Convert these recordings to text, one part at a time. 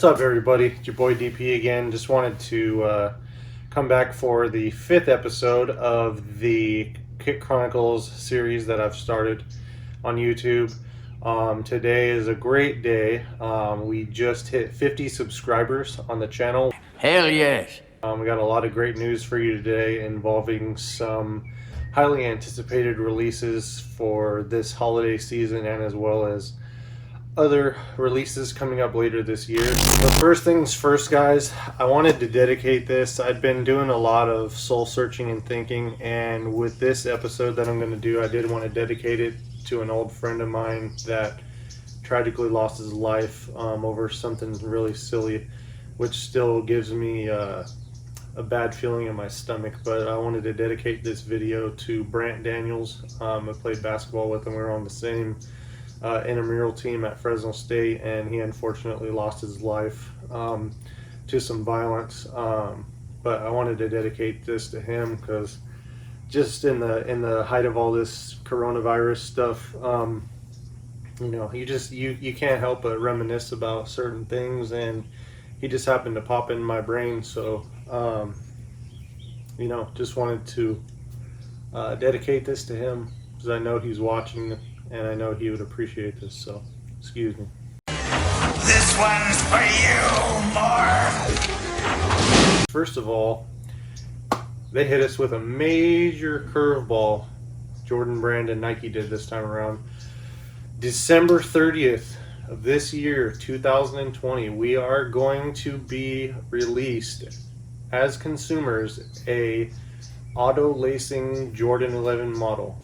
What's up, everybody? It's your boy DP again. Just wanted to come back for the 5th episode of the Kit Chronicles series that I've started on YouTube. Today is a great day. We just hit 50 subscribers on the channel. Hell yes. We got a lot of great news for you today involving some highly anticipated releases for this holiday season, and as well as other releases coming up later this year. But first things first, guys, I wanted to dedicate this. I'd been doing a lot of soul searching and thinking, and with this episode that I'm going to do, I did want to dedicate it to an old friend of mine that tragically lost his life over something really silly, which still gives me a bad feeling in my stomach. But I wanted to dedicate this video to Brant Daniels. I played basketball with him. We were on the same intramural team at Fresno State, and he unfortunately lost his life to some violence. But I wanted to dedicate this to him because just in the height of all this coronavirus stuff, you know, you can't help but reminisce about certain things, and he just happened to pop in my brain. So you know, just wanted to dedicate this to him because I know he's watching, and I know he would appreciate this, so excuse me. This one's for you, Marv. First of all, they hit us with a major curveball. Jordan Brand and Nike did this time around. December 30th of this year, 2020, we are going to be released as consumers a auto lacing Jordan 11 model.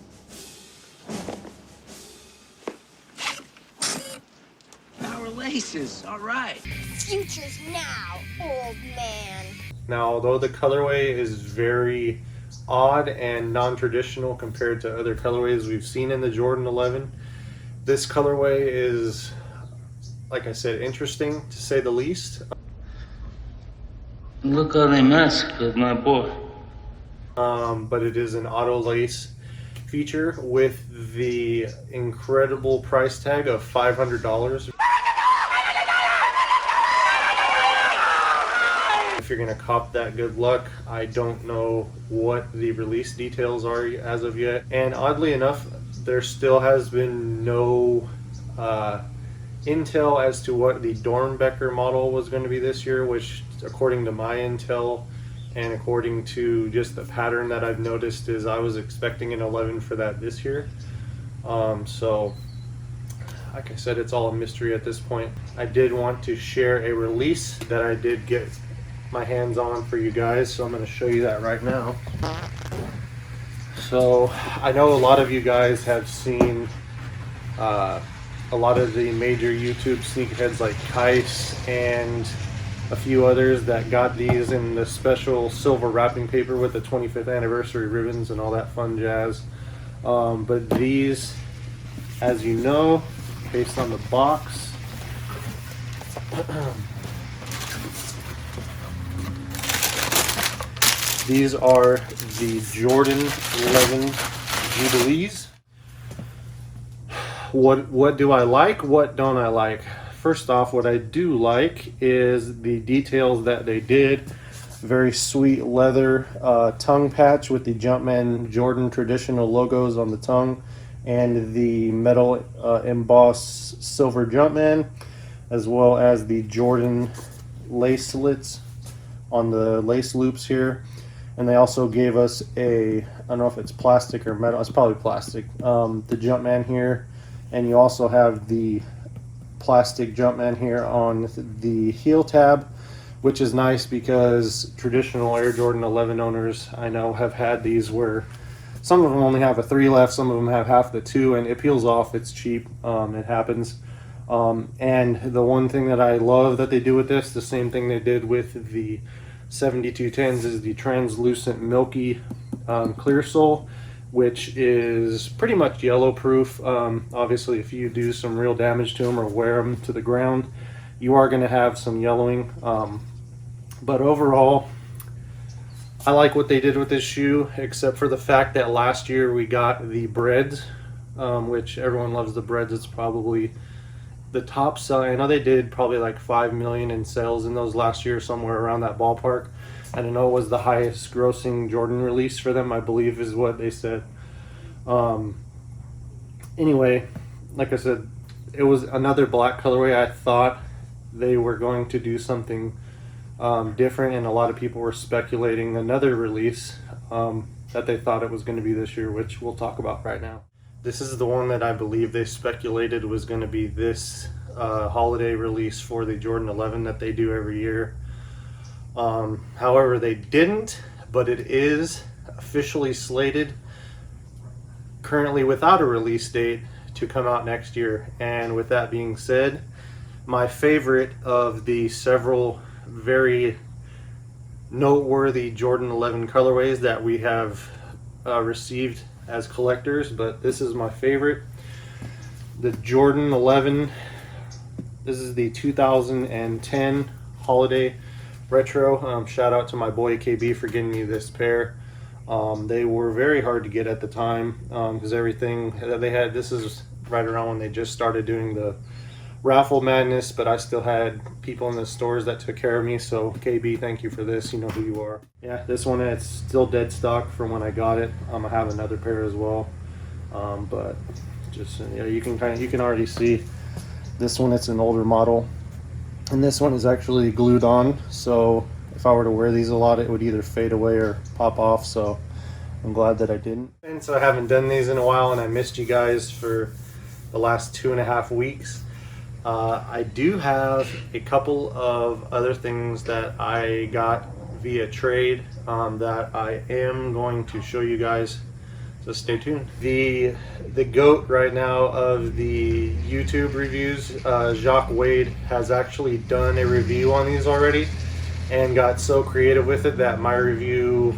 Laces, all right. Future's now, old man. Now, although the colorway is very odd and non-traditional compared to other colorways we've seen in the Jordan 11, this colorway is, like I said, interesting to say the least. Look how they massacred my boy. But it is an auto lace feature with the incredible price tag of $500. If you're gonna cop that, good luck. I don't know what the release details are as of yet, and oddly enough, there still has been no intel as to what the Dornbecker model was going to be this year, which, according to my intel and according to just the pattern that I've noticed, is I was expecting an 11 for that this year. So like I said, it's all a mystery at this point. I did want to share a release that I did get my hands on for you guys, so I'm going to show you that right now. So I know a lot of you guys have seen a lot of the major YouTube sneakerheads like Kais and a few others that got these in the special silver wrapping paper with the 25th anniversary ribbons and all that fun jazz. But these, as you know, based on the box, these are the Jordan 11 Jubilees. What do I like? What don't I like? First off, what I do like is the details that they did. Very sweet leather tongue patch with the Jumpman Jordan traditional logos on the tongue, and the metal embossed silver Jumpman, as well as the Jordan lace slits on the lace loops here. And they also gave us I don't know if it's plastic or metal, it's probably plastic, the Jumpman here. And you also have the plastic Jumpman here on the heel tab, which is nice because traditional Air Jordan 11 owners I know have had these where some of them only have a 3 left, some of them have half the 2, and it peels off. It's cheap. It happens. And the one thing that I love that they do with this, the same thing they did with the 7210s, is the translucent milky clear sole, which is pretty much yellow proof. Obviously, if you do some real damage to them or wear them to the ground, you are going to have some yellowing. But overall, I like what they did with this shoe, except for the fact that last year we got the breads, which everyone loves the breads. It's probably the top selling, I know they did probably like 5 million in sales in those last year, somewhere around that ballpark. I don't know, it was the highest grossing Jordan release for them, I believe is what they said. Anyway, like I said, it was another black colorway. I thought they were going to do something different, and a lot of people were speculating another release that they thought it was going to be this year, which we'll talk about right now. This is the one that I believe they speculated was going to be this holiday release for the Jordan 11 that they do every year. However, they didn't, but it is officially slated, currently without a release date, to come out next year. And with that being said, my favorite of the several very noteworthy Jordan 11 colorways that we have received as collectors, but this is my favorite, the Jordan 11. This is the 2010 holiday retro. Shout out to my boy KB for getting me this pair. They were very hard to get at the time because everything that they had, this is right around when they just started doing the raffle madness, but I still had people in the stores that took care of me. So KB, thank you for this. You know who you are. Yeah, this one, it's still dead stock from when I got it. I have another pair as well, but just you can already see this one. It's an older model, and this one is actually glued on. So if I were to wear these a lot, it would either fade away or pop off. So I'm glad that I didn't. And so I haven't done these in a while, and I missed you guys for the last 2.5 weeks. I do have a couple of other things that I got via trade that I am going to show you guys, so stay tuned. The GOAT right now of the YouTube reviews, Jacques Slade, has actually done a review on these already and got so creative with it that my review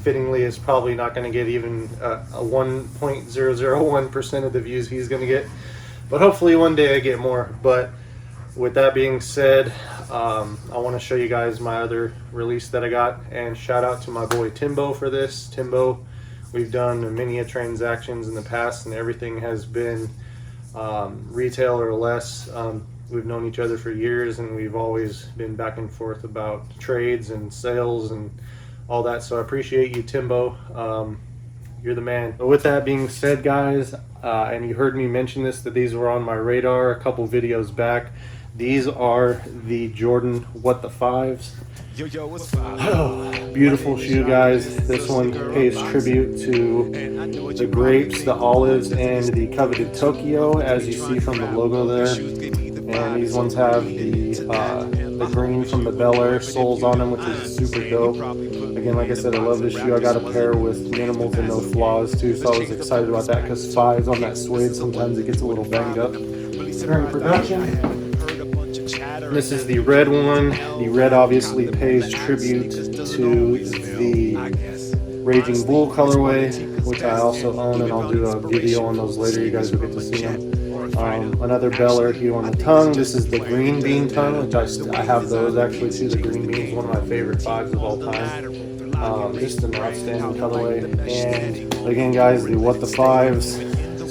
fittingly is probably not going to get even a 1.001% of the views he's going to get. But hopefully one day I get more. But with that being said, I want to show you guys my other release that I got. And shout out to my boy Timbo for this. Timbo, we've done many transactions in the past, and everything has been retail or less. We've known each other for years, and we've always been back and forth about trades and sales and all that. So I appreciate you, Timbo. You're the man. But with that being said, guys, and you heard me mention this, that these were on my radar a couple videos back. These are the Jordan What the Fives. Beautiful shoe, guys. This one pays tribute to the grapes, the olives, and the coveted Tokyo, as you see from the logo there. And these ones have the green from the Bel Air soles on them, which is super dope. Again, like I said, I love this shoe. I got a pair with minimal to no flaws too, so I was excited about that, because fives on that suede, sometimes it gets a little banged up during production. This is the red one. The red obviously pays tribute to the Raging Bull colorway, which I also own, and I'll do a video on those later. You guys will get to see them. Another Bel Air hue on the tongue. This is the green bean tongue, which I have those actually too. The green bean is one of my favorite fives of all time. Just an outstanding colorway. And again, guys, the What the Fives,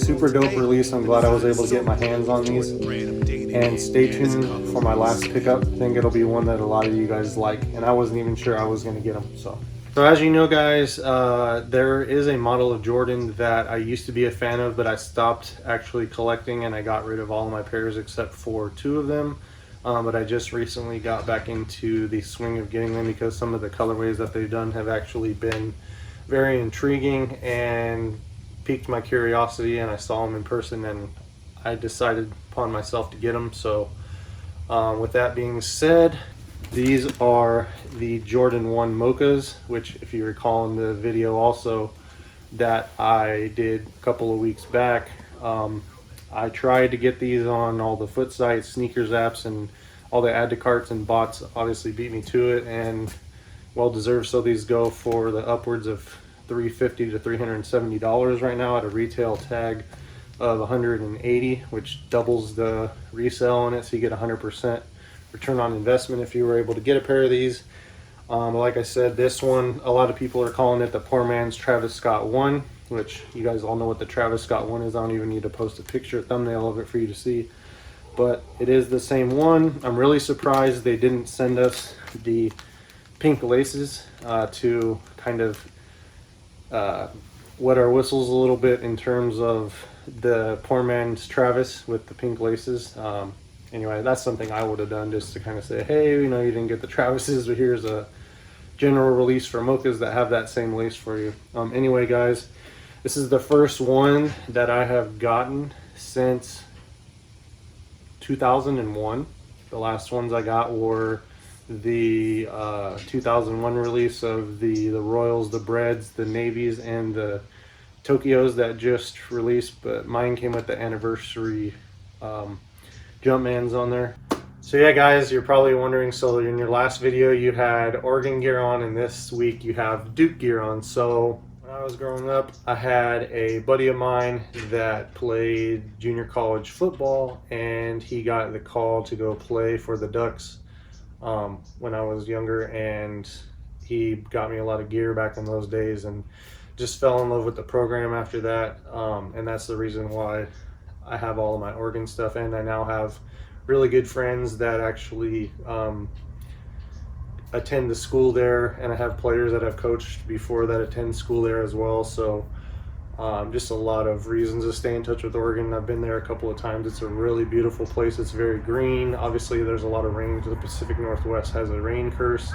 super dope release. I'm glad I was able to get my hands on these. And stay tuned for my last pickup. I think it'll be one that a lot of you guys like, and I wasn't even sure I was going to get them. So as you know, guys, there is a model of Jordan that I used to be a fan of, but I stopped actually collecting, and I got rid of all of my pairs except for 2 of them. But I just recently got back into the swing of getting them, because some of the colorways that they've done have actually been very intriguing and piqued my curiosity, and I saw them in person and I decided upon myself to get them. So with that being said, these are the Jordan 1 Mochas, which, if you recall in the video also that I did a couple of weeks back, I tried to get these on all the foot sites, sneakers apps, and all the add to carts, and bots obviously beat me to it, and well deserved. So these go for the upwards of $350 to $370 right now at a retail tag of $180, which doubles the resale on it, so you get 100% return on investment if you were able to get a pair of these. Like I said, this one, a lot of people are calling it the poor man's Travis Scott 1, which you guys all know what the Travis Scott 1 is. I don't even need to post a picture, thumbnail of it for you to see. but it is the same one. I'm really surprised they didn't send us the pink laces to kind of wet our whistles a little bit in terms of the poor man's Travis with the pink laces. Anyway, that's something I would have done, just to kind of say, hey, you know, you didn't get the Travises, but here's a general release for Mochas that have that same lace for you. Anyway, guys, this is the first one that I have gotten since 2001. The last ones I got were the 2001 release of the Royals, the Breads, the Navies, and the Tokyos that just released, but mine came with the anniversary Jumpmans on there. So yeah, guys, you're probably wondering, so in your last video you had Oregon gear on, and this week you have Duke gear on. So when I was growing up, I had a buddy of mine that played junior college football, and he got the call to go play for the Ducks when I was younger, and he got me a lot of gear back in those days, and just fell in love with the program after that. And that's the reason why I have all of my Oregon stuff, and I now have really good friends that actually attend the school there, and I have players that I've coached before that attend school there as well. So just a lot of reasons to stay in touch with Oregon. I've been there a couple of times. It's a really beautiful place. It's very green. Obviously there's a lot of rain. The Pacific Northwest has a rain curse.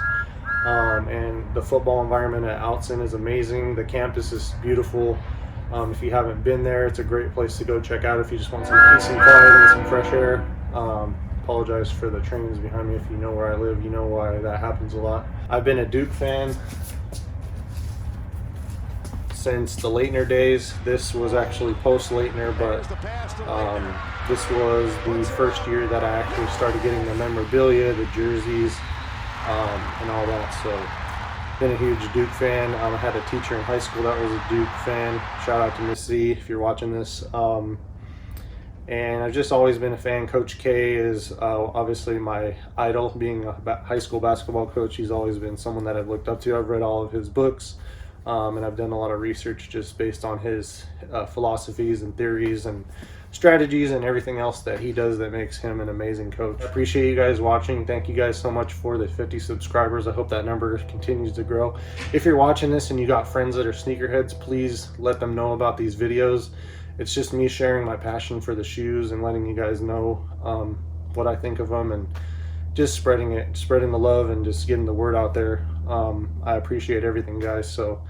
And the football environment at Outson is amazing. The campus is beautiful. If you haven't been there, it's a great place to go check out if you just want some peace and quiet and some fresh air. Apologize for the trains behind me. If you know where I live, you know why that happens a lot. I've been a Duke fan since the Leitner days. This was actually post Leitner, but this was the first year that I actually started getting the memorabilia, the jerseys, and all that. So been a huge Duke fan. I had a teacher in high school that was a Duke fan. Shout out to Miss Z if you're watching this. And I've just always been a fan. Coach K is obviously my idol. Being a high school basketball coach, he's always been someone that I've looked up to. I've read all of his books, and I've done a lot of research just based on his philosophies and theories and strategies and everything else that he does that makes him an amazing coach. I appreciate you guys watching. Thank you guys so much for the 50 subscribers. I hope that number continues to grow. If you're watching this and you got friends that are sneakerheads, please let them know about these videos. It's just me sharing my passion for the shoes and letting you guys know what I think of them, and just spreading the love and just getting the word out there. I appreciate everything, guys. So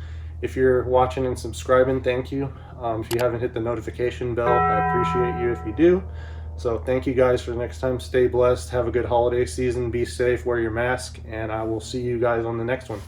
if you're watching and subscribing, thank you. If you haven't hit the notification bell, I appreciate you if you do. So thank you guys for the next time. Stay blessed. Have a good holiday season. Be safe. Wear your mask. And I will see you guys on the next one.